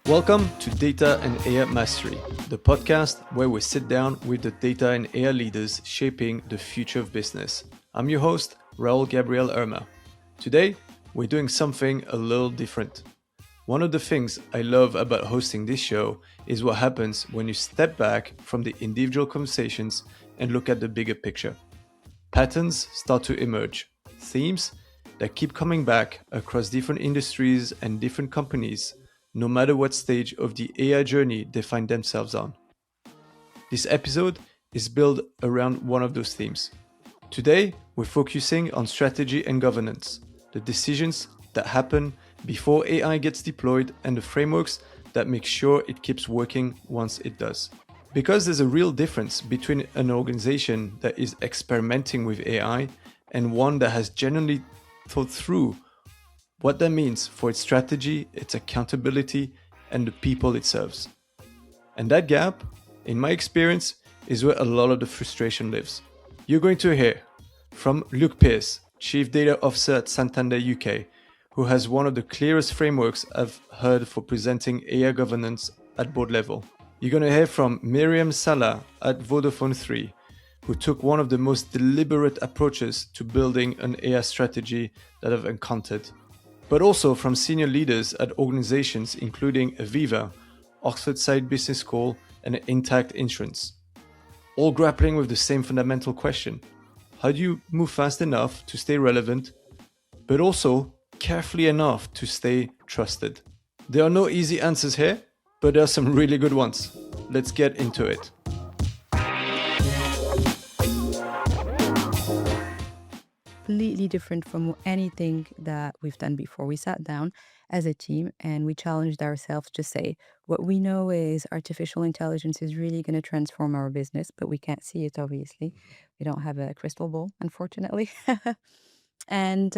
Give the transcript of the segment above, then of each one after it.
Welcome to Data and AI Mastery, the podcast where we sit down with the data and AI leaders shaping the future of business. I'm your host, Raul Gabriel Irma. Today, we're doing something a little different. One of the things I love about hosting this show is what happens when you step back from the individual conversations and look at the bigger picture. Patterns start to emerge, themes that keep coming back across different industries and different companies, no matter what stage of the AI journey they find themselves on. This episode is built around one of those themes. Today, we're focusing on strategy and governance, the decisions that happen before AI gets deployed and the frameworks that make sure it keeps working once it does. Because there's a real difference between an organization that is experimenting with AI and one that has genuinely thought through what that means for its strategy, its accountability, and the people it serves. And that gap, in my experience, is where a lot of the frustration lives. You're going to hear from Luke Pearce, Chief Data Officer at Santander UK, who has one of the clearest frameworks I've heard for presenting AI governance at board level. You're going to hear from Miryem Salah at Vodafone Three, who took one of the most deliberate approaches to building an AI strategy that I've encountered. But also from senior leaders at organizations including Aviva, Saïd Business School, and Intact Insurance. All grappling with the same fundamental question: how do you move fast enough to stay relevant, but also carefully enough to stay trusted? There are no easy answers here, but there are some really good ones. Let's get into it. Completely different from anything that we've done before. We sat down as a team and we challenged ourselves to say, what we know is artificial intelligence is really going to transform our business, but we can't see it, obviously. We don't have a crystal ball, unfortunately. And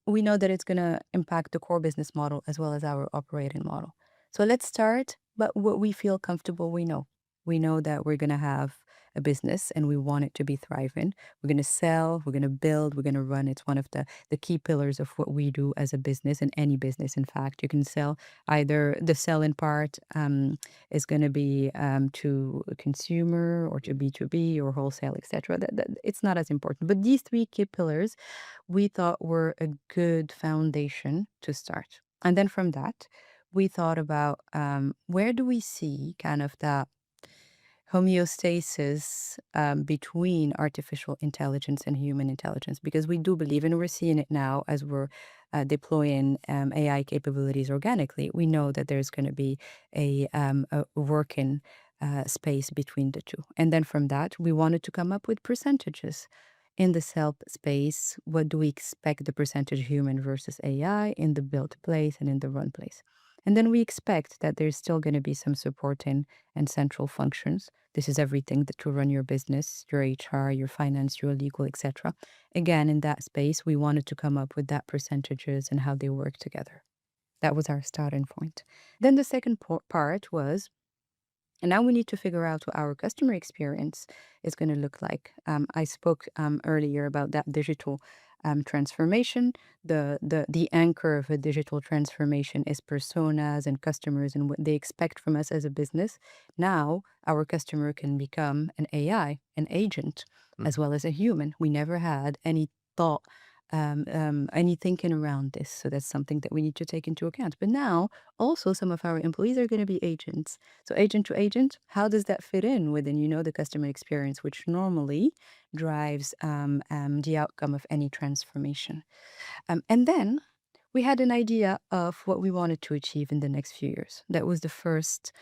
we know that it's going to impact the core business model as well as our operating model. So let's start, but what we feel comfortable, we know. We know that we're going to have a business and we want it to be thriving. We're going to sell, we're going to build, we're going to run. It's one of the key pillars of what we do as a business, and any business, in fact. You can sell either the selling part is going to be to a consumer or to B2B or wholesale, etc. It's not as important. But these three key pillars we thought were a good foundation to start. And then from that, we thought about where do we see kind of that homeostasis between artificial intelligence and human intelligence, because we do believe, and we're seeing it now as we're deploying AI capabilities organically, we know that there's going to be a working space between the two. And then from that, we wanted to come up with percentages. In the sell space, what do we expect the percentage human versus AI in the build place and in the run place? And then we expect that there's still going to be some supporting and central functions. This is everything that to run your business, your HR, your finance, your legal, etc. Again, in that space, we wanted to come up with that percentages and how they work together. That was our starting point. Then the second part was, and now we need to figure out what our customer experience is going to look like. I spoke earlier about that digital transformation. The anchor of a digital transformation is personas and customers and what they expect from us as a business. Now our customer can become an AI, an agent, as well as a human. We never had any thought, any thinking around this. So that's something that we need to take into account. But now also some of our employees are going to be agents. So agent to agent, how does that fit in within, the customer experience, which normally drives the outcome of any transformation? And then we had an idea of what we wanted to achieve in the next few years. That was the first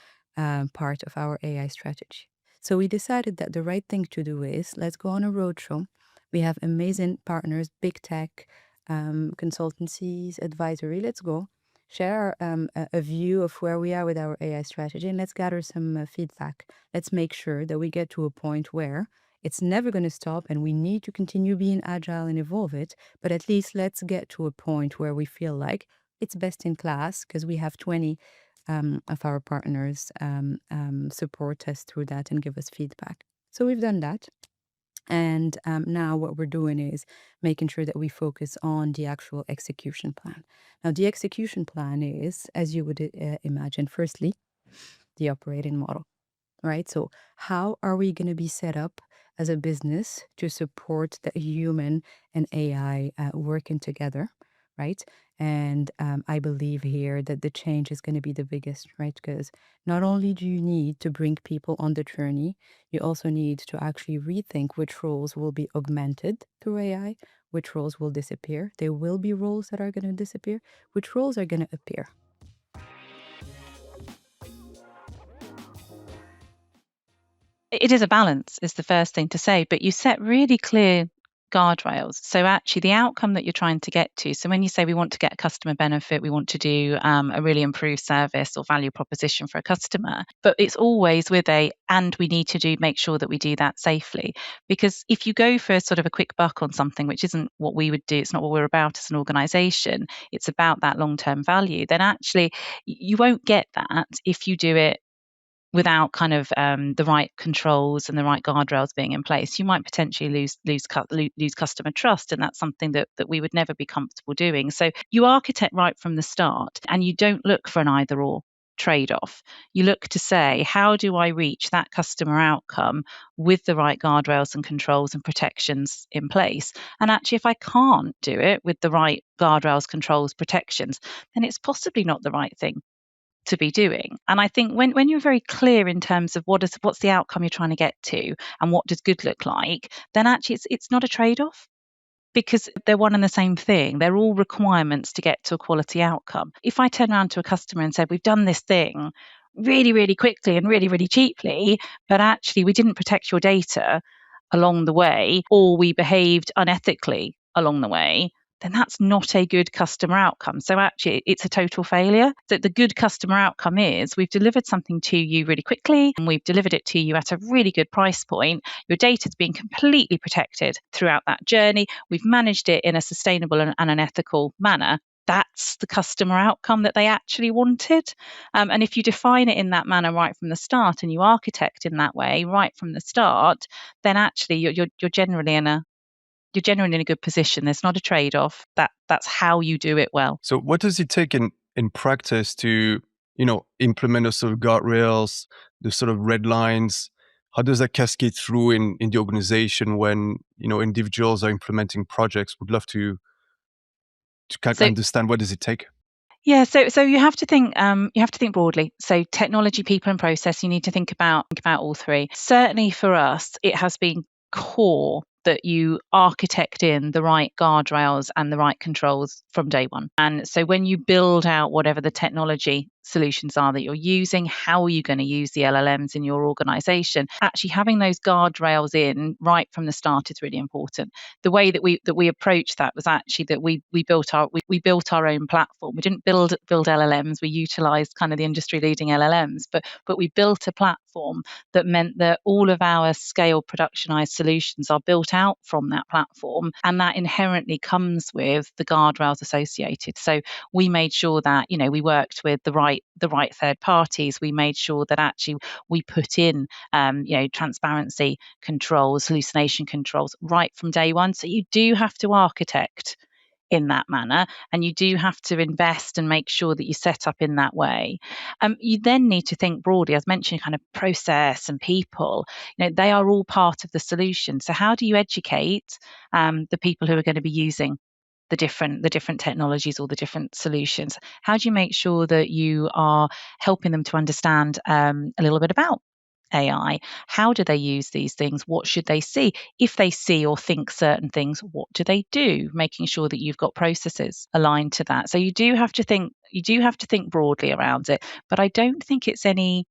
part of our AI strategy. So we decided that the right thing to do is let's go on a roadshow. We have amazing partners, big tech, consultancies, advisory. Let's go share a view of where we are with our AI strategy, and let's gather some feedback. Let's make sure that we get to a point where it's never going to stop and we need to continue being agile and evolve it. But at least let's get to a point where we feel like it's best in class, because we have 20 of our partners support us through that and give us feedback. So we've done that. And now what we're doing is making sure that we focus on the actual execution plan. Now, the execution plan is, as you would imagine, firstly, the operating model, right? So how are we going to be set up as a business to support the human and AI working together, right? And I believe here that the change is going to be the biggest, right? Because not only do you need to bring people on the journey, you also need to actually rethink which roles will be augmented through AI, which roles will disappear. There will be roles that are going to disappear, which roles are going to appear. It is a balance, is the first thing to say, but you set really clear guardrails. So actually the outcome that you're trying to get to, so when you say we want to get a customer benefit, we want to do a really improved service or value proposition for a customer, but it's always with and we need to make sure that we do that safely. Because if you go for sort of a quick buck on something, which isn't what we would do, it's not what we're about as an organization, it's about that long-term value, then actually you won't get that if you do it without kind of the right controls and the right guardrails being in place. You might potentially lose customer trust, and that's something that we would never be comfortable doing. So you architect right from the start, and you don't look for an either or trade-off. You look to say, how do I reach that customer outcome with the right guardrails and controls and protections in place? And actually, if I can't do it with the right guardrails, controls, protections, then it's possibly not the right thing to be doing. And I think when you're very clear in terms of what's the outcome you're trying to get to and what does good look like, then actually it's not a trade-off, because they're one and the same thing. They're all requirements to get to a quality outcome. If I turn around to a customer and said, we've done this thing really, really quickly and really, really cheaply, but actually we didn't protect your data along the way, or we behaved unethically along the way, then that's not a good customer outcome. So actually, it's a total failure. So the good customer outcome is we've delivered something to you really quickly, and we've delivered it to you at a really good price point. Your data's been completely protected throughout that journey. We've managed it in a sustainable and an ethical manner. That's the customer outcome that they actually wanted. And if you define it in that manner right from the start, and you architect in that way right from the start, then actually you're generally in a good position. There's not a trade-off. That's how you do it well. So what does it take in practice to, implement those sort of guardrails, the sort of red lines? How does that cascade through in the organization when, individuals are implementing projects? Would love to understand what does it take? Yeah, so you have to think broadly. So technology, people, and process. You need to think about all three. Certainly for us, it has been core that you architect in the right guardrails and the right controls from day one. And so when you build out whatever the technology solutions are that you're using, how are you going to use the LLMs in your organization? Actually having those guardrails in right from the start is really important. The way that we approached that was actually that we built our own platform. We didn't build LLMs. We utilized kind of the industry leading LLMs, but we built a platform that meant that all of our scale productionized solutions are built out from that platform, and that inherently comes with the guardrails associated. So we made sure that we worked with the right third parties. We made sure that actually we put in transparency controls, hallucination controls right from day one. So you do have to architect in that manner, and you do have to invest and make sure that you set up in that way. You then need to think broadly, as mentioned, kind of process and people. They are all part of the solution. So how do you educate the people who are going to be using the different technologies or the different solutions? How do you make sure that you are helping them to understand a little bit about AI? How do they use these things? What should they see? If they see or think certain things, what do they do? Making sure that you've got processes aligned to that. So you do have to think broadly around it, but I don't think it's any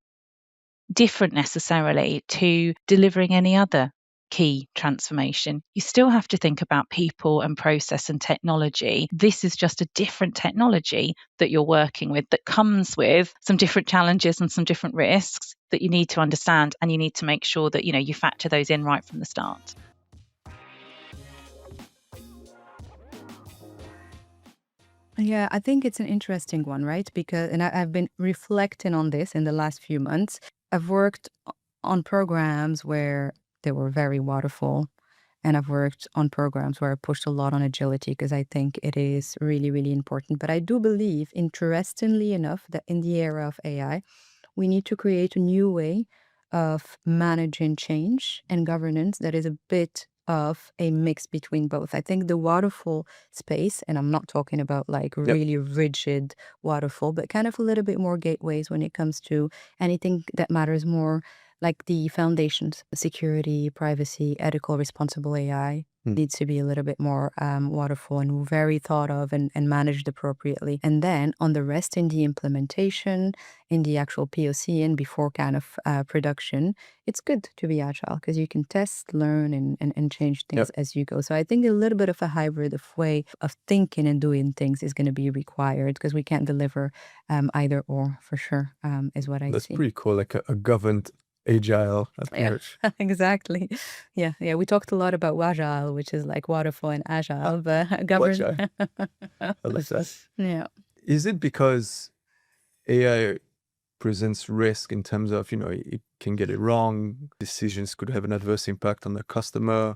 different necessarily to delivering any other key transformation. You still have to think about people and process and technology. This is just a different technology that you're working with that comes with some different challenges and some different risks that you need to understand, and you need to make sure that you factor those in right from the start. Yeah, I think it's an interesting one, right? Because, and I've been reflecting on this in the last few months. I've worked on programs where they were very waterfall. And I've worked on programs where I pushed a lot on agility because I think it is really, really important. But I do believe, interestingly enough, that in the era of AI, we need to create a new way of managing change and governance that is a bit of a mix between both. I think the waterfall space, and I'm not talking about like Yep. really rigid waterfall, but kind of a little bit more gateways when it comes to anything that matters more, like the foundations, security, privacy, ethical, responsible AI. Needs to be a little bit more waterfall and very thought of and managed appropriately. And then on the rest, in the implementation, in the actual POC and before kind of production, it's good to be agile because you can test, learn, and change things as you go. So I think a little bit of a hybrid of way of thinking and doing things is going to be required because we can't deliver either or for sure, is what I That's see. pretty cool, like a governed agile approach. Yeah, exactly. Yeah. We talked a lot about agile, which is like waterfall and agile, but govern. I like that. Yeah. Is it because AI presents risk in terms of, it can get it wrong, decisions could have an adverse impact on the customer?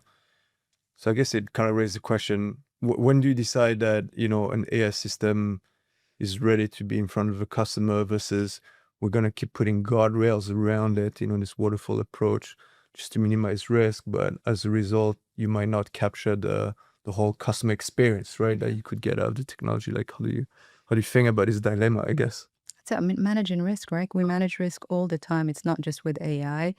So I guess it kind of raises the question, when do you decide that, an AI system is ready to be in front of a customer versus we're going to keep putting guardrails around it, this waterfall approach just to minimize risk. But as a result, you might not capture the whole customer experience, right? That you could get out of the technology. Like, how do you think about this dilemma, I guess? So, I mean, managing risk, right? We manage risk all the time. It's not just with AI.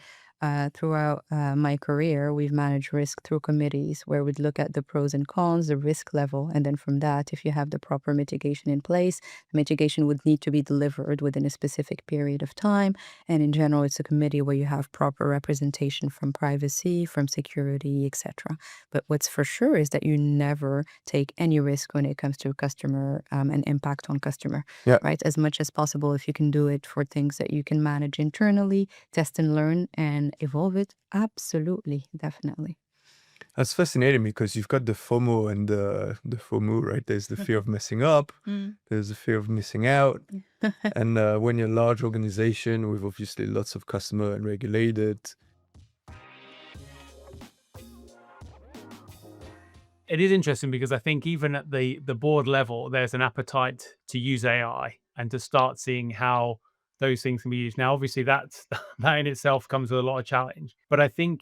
Throughout my career, we've managed risk through committees where we'd look at the pros and cons, the risk level, and then from that, if you have the proper mitigation in place, the mitigation would need to be delivered within a specific period of time. And in general, it's a committee where you have proper representation from privacy, from security, etc. But what's for sure is that you never take any risk when it comes to customer and impact on customer, right? As much as possible, if you can do it for things that you can manage internally, test and learn, and evolve it, absolutely, definitely. That's fascinating because you've got the FOMO and the FOMO, right? There's the fear of messing up, there's the fear of missing out. And when you're a large organization with obviously lots of customer and regulated. It is interesting because I think even at the board level, there's an appetite to use AI and to start seeing how those things can be used. Now, obviously, that in itself comes with a lot of challenge, but I think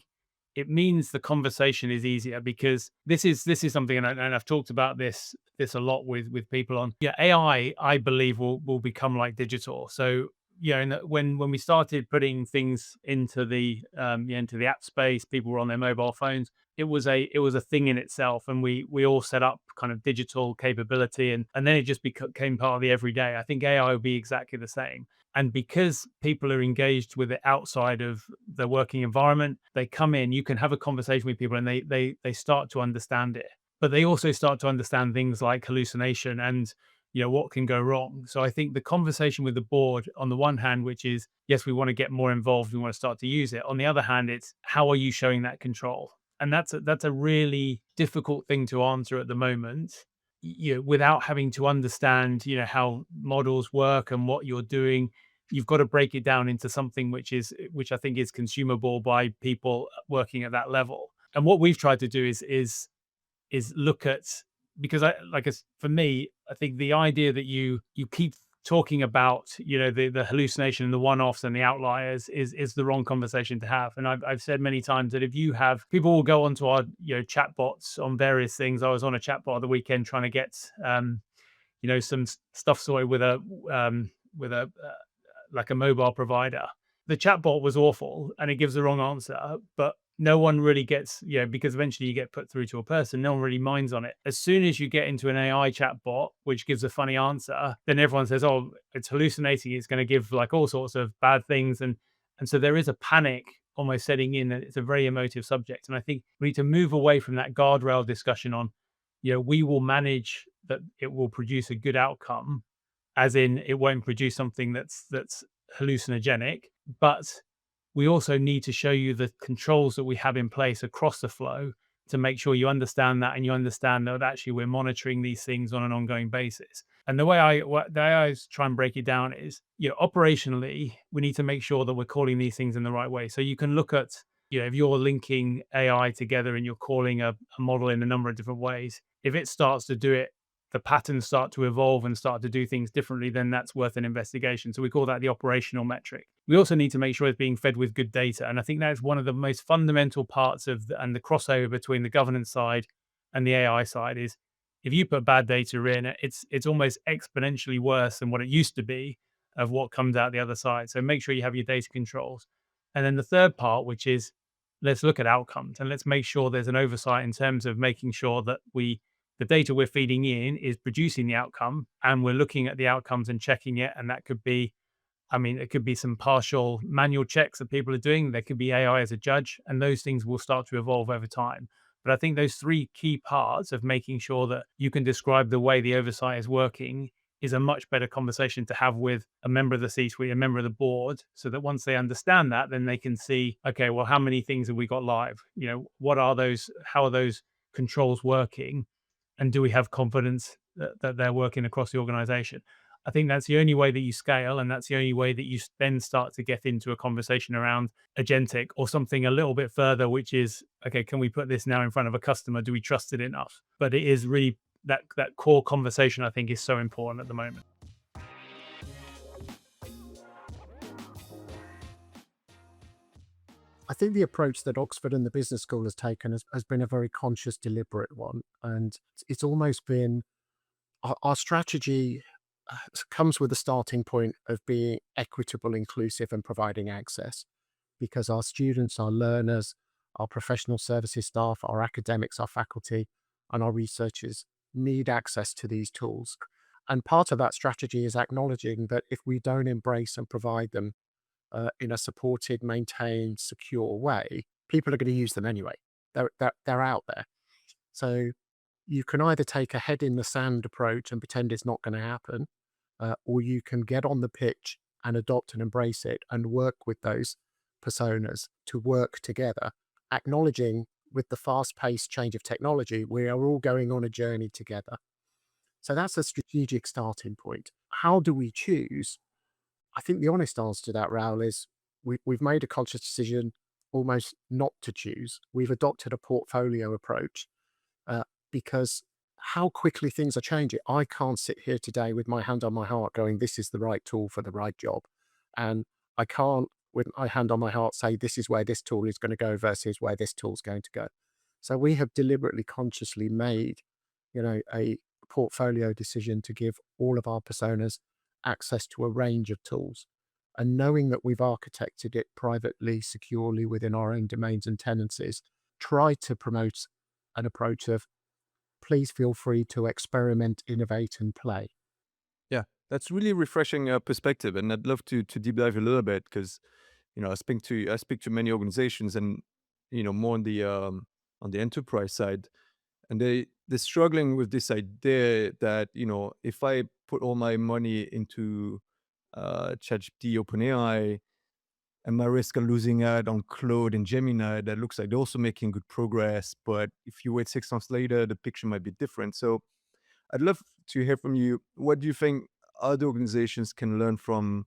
it means the conversation is easier because this is something, and I've talked about this a lot with people on AI. I believe will become like digital. So when we started putting things into the app space, people were on their mobile phones. It was a thing in itself, and we all set up kind of digital capability, and then it just became part of the everyday. I think AI will be exactly the same. And because people are engaged with it outside of the working environment, they come in, you can have a conversation with people and they start to understand it. But they also start to understand things like hallucination and what can go wrong. So I think the conversation with the board, on the one hand, which is, yes, we want to get more involved, we want to start to use it. On the other hand, it's how are you showing that control? And that's a really difficult thing to answer at the moment, without having to understand, how models work and what you're doing. You've got to break it down into something which I think is consumable by people working at that level. And what we've tried to do is look at, because for me, I think the idea that you keep talking about, the hallucination and the one-offs and the outliers is the wrong conversation to have. And I've said many times that if you have people will go onto our chatbots on various things. I was on a chatbot the weekend trying to get some stuff sorted with a like a mobile provider. The chatbot was awful and it gives the wrong answer, but no one really gets, because eventually you get put through to a person, no one really minds on it. As soon as you get into an AI chatbot, which gives a funny answer, then everyone says, oh, it's hallucinating. It's going to give like all sorts of bad things. And so there is a panic almost setting in, that it's a very emotive subject. And I think we need to move away from that guardrail discussion on, we will manage that it will produce a good outcome, as in it won't produce something that's hallucinogenic, but we also need to show you the controls that we have in place across the flow to make sure you understand that, and you understand that actually we're monitoring these things on an ongoing basis. And the way I try and break it down is, operationally, we need to make sure that we're calling these things in the right way. So you can look at if you're linking AI together and you're calling a model in a number of different ways, if it starts to do it, the patterns start to evolve and start to do things differently, then that's worth an investigation. So we call that the operational metric. We also need to make sure it's being fed with good data. And I think that's one of the most fundamental parts of and the crossover between the governance side and the AI side is if you put bad data in, it's almost exponentially worse than what it used to be of what comes out the other side. So make sure you have your data controls. And then the third part, which is let's look at outcomes and let's make sure there's an oversight in terms of making sure that the data we're feeding in is producing the outcome and we're looking at the outcomes and checking it. And that could be, it could be some partial manual checks that people are doing. There could be AI as a judge, and those things will start to evolve over time. But I think those three key parts of making sure that you can describe the way the oversight is working is a much better conversation to have with a member of the C-suite, a member of the board, so that once they understand that, then they can see, okay, well, how many things have we got live? What are those? How are those controls working? And do we have confidence that they're working across the organization? I think that's the only way that you scale, and that's the only way that you then start to get into a conversation around agentic or something a little bit further, which is, okay, can we put this now in front of a customer? Do we trust it enough? But it is really that core conversation, I think, is so important at the moment. I think the approach that Oxford and the Business School has taken has been a very conscious, deliberate one. And it's almost been our strategy comes with a starting point of being equitable, inclusive, and providing access, because our students, our learners, our professional services staff, our academics, our faculty, and our researchers need access to these tools. And part of that strategy is acknowledging that if we don't embrace and provide them in a supported, maintained, secure way, people are going to use them anyway. They're out there. So you can either take a head in the sand approach and pretend it's not going to happen, or you can get on the pitch and adopt and embrace it and work with those personas to work together, acknowledging with the fast-paced change of technology, we are all going on a journey together. So that's a strategic starting point. How do we choose? I think the honest answer to that, Raoul, is we've made a conscious decision almost not to choose. We've adopted a portfolio approach because how quickly things are changing. I can't sit here today with my hand on my heart going, this is the right tool for the right job. And I can't, with my hand on my heart, say this is where this tool is going to go versus where this tool is going to go. So we have deliberately, consciously made, a portfolio decision to give all of our personas access to a range of tools. And knowing that we've architected it privately, securely within our own domains and tenancies, try to promote an approach of please feel free to experiment, innovate, and play. Yeah, that's really refreshing perspective, and I'd love to deep dive a little bit because I speak to many organizations, and more on the enterprise side, and they're struggling with this idea that if I put all my money into ChatGPT, OpenAI, and my risk of losing out on Claude and Gemini, that looks like they're also making good progress. But if you wait 6 months later, the picture might be different. So I'd love to hear from you. What do you think other organizations can learn from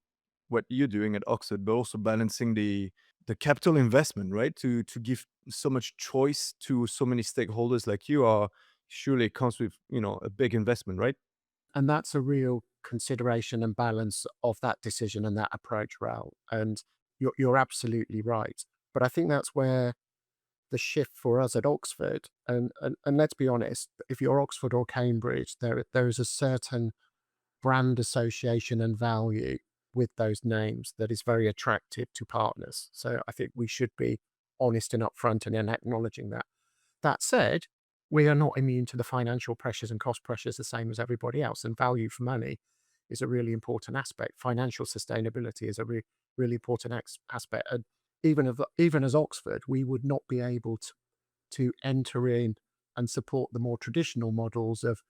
what you're doing at Oxford, but also balancing the capital investment, right? To give so much choice to so many stakeholders like you are, surely it comes with, a big investment, right? And that's a real consideration and balance of that decision and that approach, Raoul. And you're absolutely right. But I think that's where the shift for us at Oxford, and let's be honest, if you're Oxford or Cambridge, there is a certain brand association and value with those names that is very attractive to partners. So I think we should be honest and upfront and in acknowledging that. That said, we are not immune to the financial pressures and cost pressures the same as everybody else, and value for money is a really important aspect. Financial sustainability is a really important aspect. And even as Oxford, we would not be able to enter in and support the more traditional models of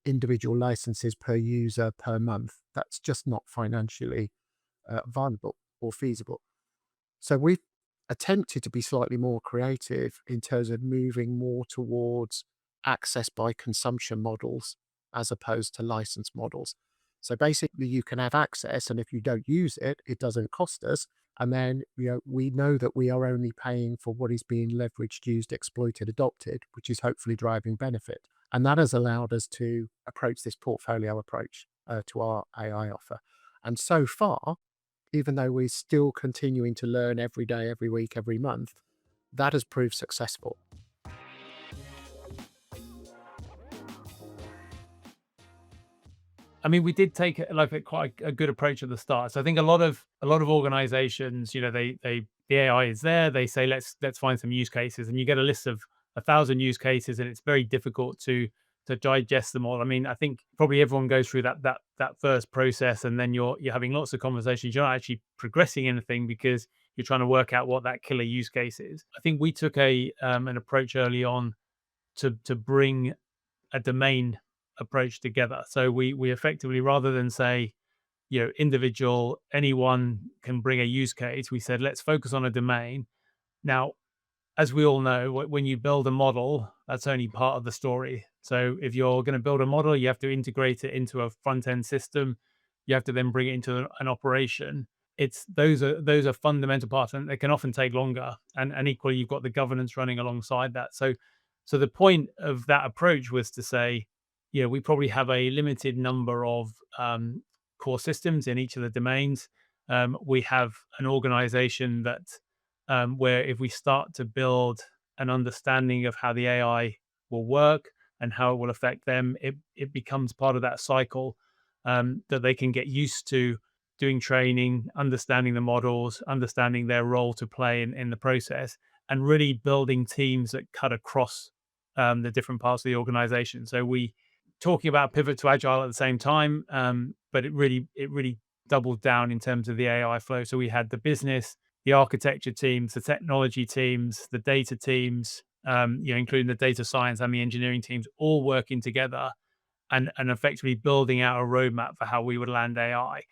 individual licenses per user per month. That's just not financially viable or feasible. So we've attempted to be slightly more creative in terms of moving more towards access by consumption models as opposed to license models. So basically you can have access, and if you don't use it, it doesn't cost us. And then, we know that we are only paying for what is being leveraged, used, exploited, adopted, which is hopefully driving benefit. And that has allowed us to approach this portfolio approach to our AI offer. And so far, even though we're still continuing to learn every day, every week, every month, that has proved successful. I mean, we did take quite a good approach at the start. So I think a lot of organizations, the AI is there. They say let's find some use cases, and you get a list of 1,000 use cases, and it's very difficult to digest them all. I mean, I think probably everyone goes through that first process, and then you're having lots of conversations. You're not actually progressing anything because you're trying to work out what that killer use case is. I think we took an approach early on to bring a domain approach together. So we effectively, rather than say, individual, anyone can bring a use case, we said, let's focus on a domain. Now, as we all know, when you build a model, that's only part of the story. So if you're going to build a model, you have to integrate it into a front end system. You have to then bring it into an operation. Those are fundamental parts, and they can often take longer. And equally, you've got the governance running alongside that. So the point of that approach was to say, we probably have a limited number of core systems in each of the domains. We have an organization that where if we start to build an understanding of how the AI will work and how it will affect them, it becomes part of that cycle that they can get used to doing training, understanding the models, understanding their role to play in the process, and really building teams that cut across the different parts of the organization. So we talking about pivot to agile at the same time, but it really doubled down in terms of the AI flow. So we had the business, the architecture teams, the technology teams, the data teams, including the data science and the engineering teams, all working together and effectively building out a roadmap for how we would land AI.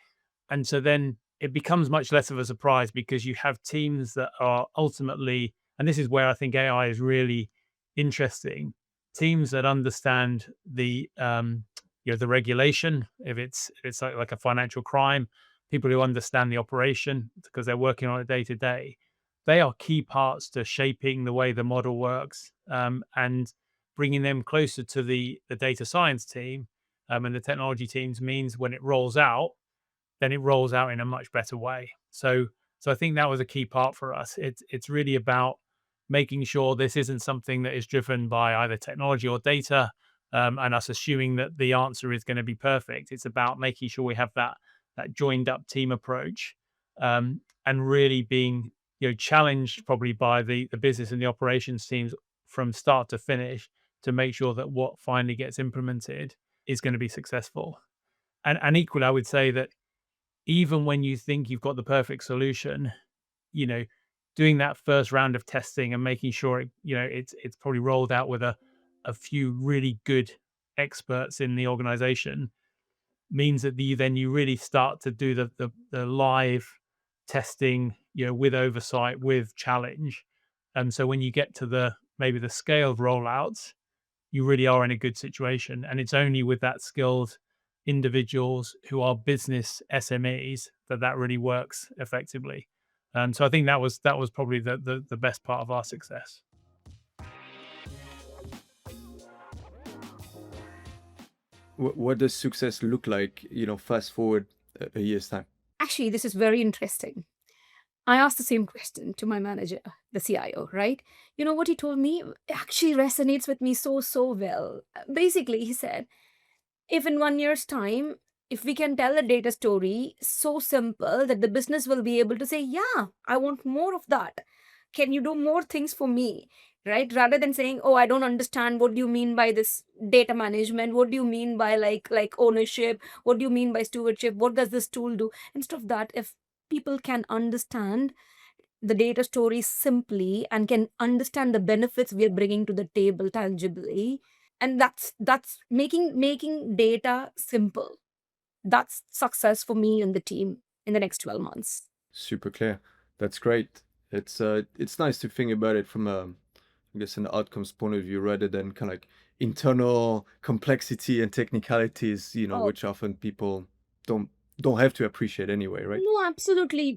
And so then it becomes much less of a surprise because you have teams that are ultimately, and this is where I think AI is really interesting, teams that understand the the regulation, if it's like a financial crime, people who understand the operation because they're working on it day to day. They are key parts to shaping the way the model works, and bringing them closer to the data science team and the technology teams means when it rolls out, then it rolls out in a much better way. So I think that was a key part for us. It's really about making sure this isn't something that is driven by either technology or data, and us assuming that the answer is going to be perfect. It's about making sure we have that joined up team approach, and really being challenged probably by the business and the operations teams from start to finish to make sure that what finally gets implemented is going to be successful. And equally, I would say that even when you think you've got the perfect solution, doing that first round of testing and making sure it's probably rolled out with a few really good experts in the organization means that you really start to do the live testing, with oversight, with challenge. And so when you get to maybe the scale of rollouts, you really are in a good situation. And it's only with that skilled individuals who are business SMEs that really works effectively. So I think that was probably the best part of our success. What does success look like, fast forward a year's time? Actually, this is very interesting. I asked the same question to my manager, the CIO, right? You know what he told me actually resonates with me so well. Basically, he said, if in 1 year's time, if we can tell a data story so simple that the business will be able to say, yeah, I want more of that. Can you do more things for me? Right? Rather than saying, oh, I don't understand. What do you mean by this data management? What do you mean by like ownership? What do you mean by stewardship? What does this tool do? Instead of that, if people can understand the data story simply and can understand the benefits we are bringing to the table tangibly, and that's making data simple, that's success for me and the team in the next 12 months. Super clear. That's great. It's nice to think about it from I guess an outcomes point of view rather than kind of like internal complexity and technicalities, Oh, which often people don't don't have to appreciate anyway, right? No, absolutely.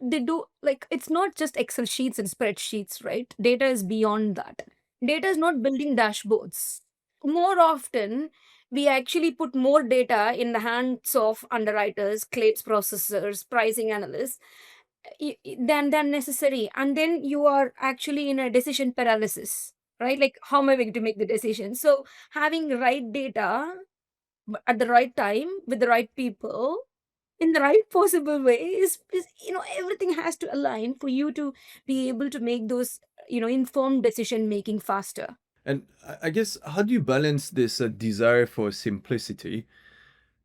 They do, like, it's not just Excel sheets and spreadsheets, right? Data is beyond that. Data is not building dashboards. More often, we actually put more data in the hands of underwriters, claims processors, pricing analysts than necessary. And then you are actually in a decision paralysis, right? Like, how am I going to make the decision? So having the right data at the right time with the right people in the right possible way is everything has to align for you to be able to make those informed decision making faster. And I guess, how do you balance this desire for simplicity,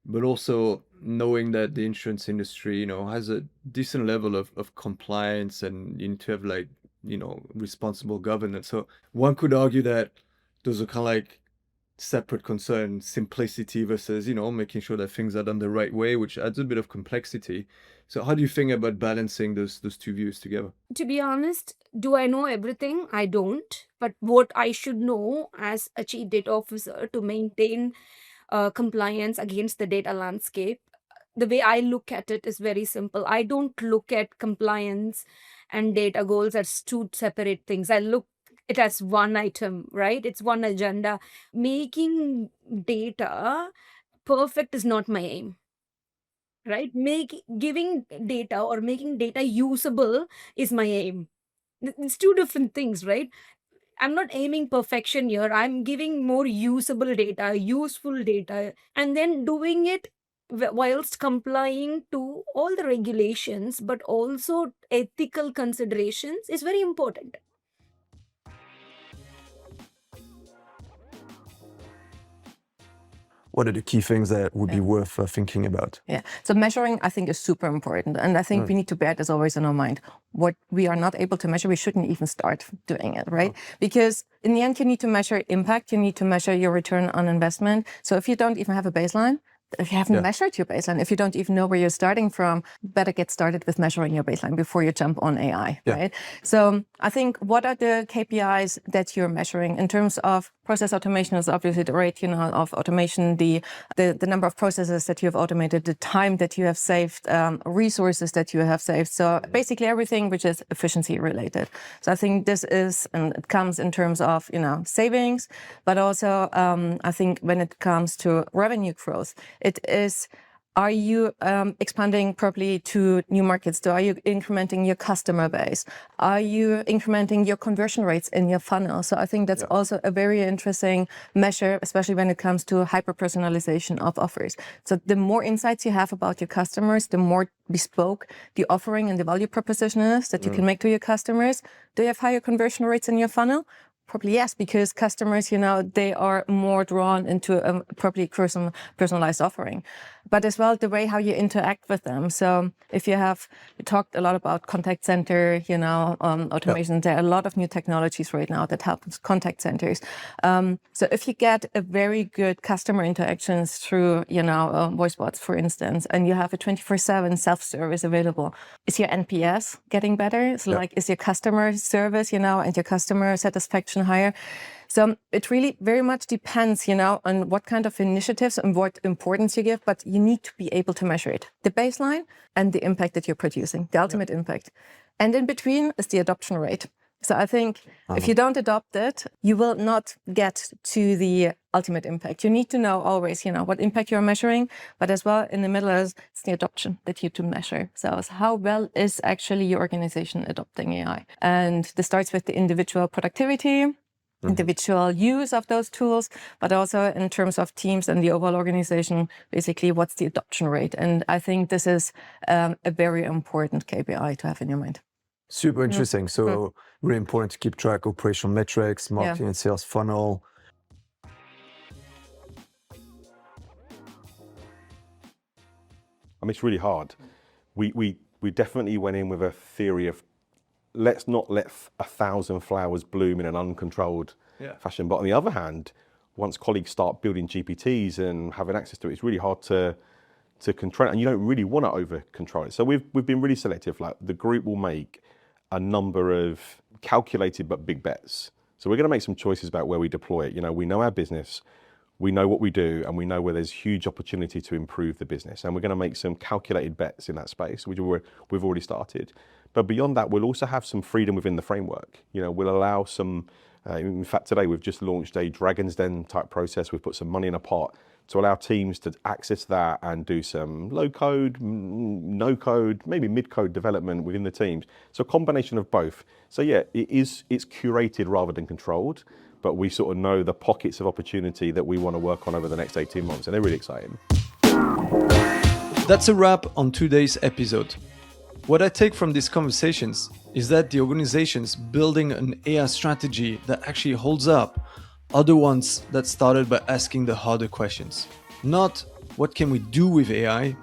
but also knowing that the insurance industry, has a decent level of compliance, and you need to have like, responsible governance. So one could argue that those are kind of like separate concerns, simplicity versus, making sure that things are done the right way, which adds a bit of complexity. So how do you think about balancing those two views together? To be honest, do I know everything? I don't. But what I should know as a chief data officer to maintain compliance against the data landscape, the way I look at it is very simple. I don't look at compliance and data goals as two separate things. I look it as one item, right? It's one agenda. Making data perfect is not my aim, right? Giving data or making data usable is my aim. It's two different things, right? I'm not aiming perfection here. I'm giving more usable data, useful data, and then doing it whilst complying to all the regulations, but also ethical considerations is very important. What are the key things that would be worth thinking about? Yeah. So measuring, I think, is super important. And I think we need to bear this always in our mind. What we are not able to measure, we shouldn't even start doing it, right? Because in the end, you need to measure impact. You need to measure your return on investment. So if you don't even have a baseline, if you haven't measured your baseline, if you don't even know where you're starting from, better get started with measuring your baseline before you jump on AI, right? So I think, what are the KPIs that you're measuring in terms of process automation? Is obviously the rate, of automation, the number of processes that you have automated, the time that you have saved, resources that you have saved. So basically everything which is efficiency related. So I think this is, and it comes in terms of, savings, but also I think when it comes to revenue growth, it is, are you expanding properly to new markets? Are you incrementing your customer base? Are you incrementing your conversion rates in your funnel? So I think that's also a very interesting measure, especially when it comes to hyper-personalization of offers. So the more insights you have about your customers, the more bespoke the offering and the value proposition is that you can make to your customers. Do you have higher conversion rates in your funnel? Probably yes, because customers, they are more drawn into a properly personalized offering. But as well, the way how you interact with them. So if you talked a lot about contact center, automation. There are a lot of new technologies right now that help with contact centers. So if you get a very good customer interactions through, voice bots, for instance, and you have a 24/7 self-service available, is your NPS getting better? So is your customer service, and your customer satisfaction higher? So it really very much depends, on what kind of initiatives and what importance you give, but you need to be able to measure it. The baseline and the impact that you're producing, the ultimate impact. And in between is the adoption rate. So I think if you don't adopt it, you will not get to the ultimate impact. You need to know always, what impact you're measuring, but as well in the middle is the adoption that you to measure. So how well is actually your organization adopting AI? And this starts with the individual productivity, individual use of those tools, but also in terms of teams and the overall organization, basically what's the adoption rate? And I think this is a very important KPI to have in your mind. Super interesting. So really important to keep track of operational metrics, marketing and sales funnel. It's really hard. We definitely went in with a theory of, let's not let 1,000 flowers bloom in an uncontrolled fashion. But on the other hand, once colleagues start building GPTs and having access to it, it's really hard to control it, and you don't really want to over control it. So we've been really selective. Like, the group will make a number of calculated but big bets. So we're going to make some choices about where we deploy it. We know our business. we know what we do and we know where there's huge opportunity to improve the business. And we're going to make some calculated bets in that space, which we've already started. But beyond that, we'll also have some freedom within the framework. We'll allow some, in fact, today we've just launched a Dragon's Den type process. We've put some money in a pot to allow teams to access that and do some low code, no code, maybe mid code development within the teams. So a combination of both. So yeah, it's curated rather than controlled, but we sort of know the pockets of opportunity that we want to work on over the next 18 months, and they're really exciting. That's a wrap on today's episode. What I take from these conversations is that the organizations building an AI strategy that actually holds up are the ones that started by asking the harder questions. Not what can we do with AI,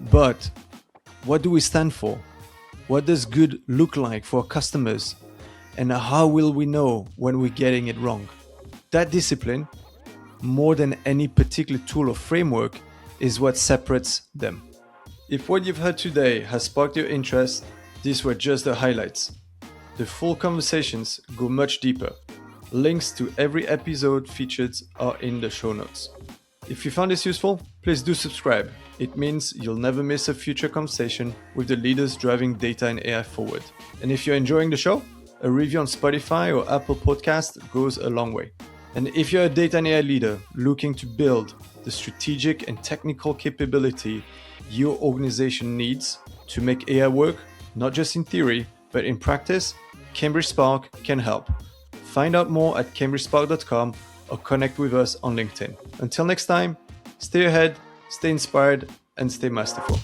but what do we stand for? What does good look like for our customers? And how will we know when we're getting it wrong? That discipline, more than any particular tool or framework, is what separates them. If what you've heard today has sparked your interest, these were just the highlights. The full conversations go much deeper. Links to every episode featured are in the show notes. If you found this useful, please do subscribe. It means you'll never miss a future conversation with the leaders driving data and AI forward. And if you're enjoying the show, a review on Spotify or Apple Podcast goes a long way. And if you're a data and AI leader looking to build the strategic and technical capability your organization needs to make AI work, not just in theory, but in practice, Cambridge Spark can help. Find out more at cambridgespark.com or connect with us on LinkedIn. Until next time, stay ahead, stay inspired, and stay masterful.